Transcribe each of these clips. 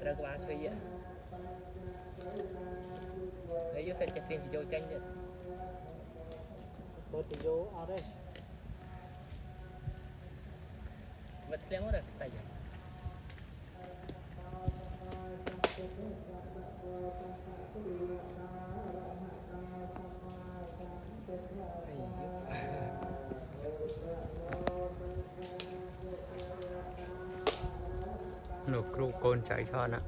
ត្រូវក្បាលឈើយហើយយកសិតចាក់ទៀងពីយកចាញ់ទៀតបើទៅយកអត់ទេបាត់ធ្លាក់មកដល់តែយ៉ាលោកគ្រូកូនចៅឆនណា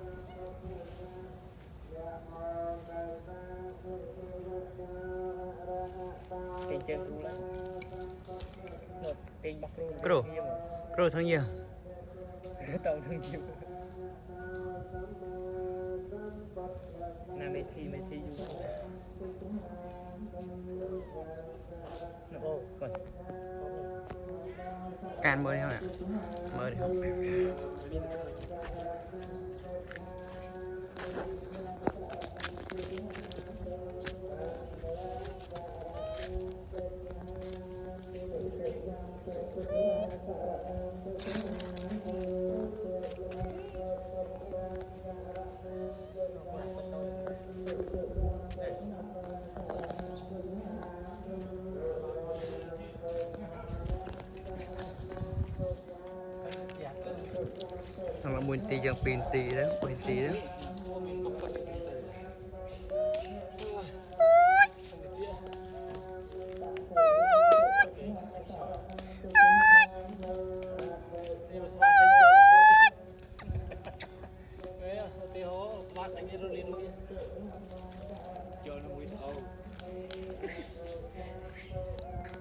ទៀងជើងគ្រូឡើងនោះទៀងរបស់គ្រូគ្រូทั้งយាតោងទាំងជីវណាមេធីយូអូគាត់ការមើលហ្នឹងមើលThằng muốn tì chẳng pin tì đó, pin tì đó.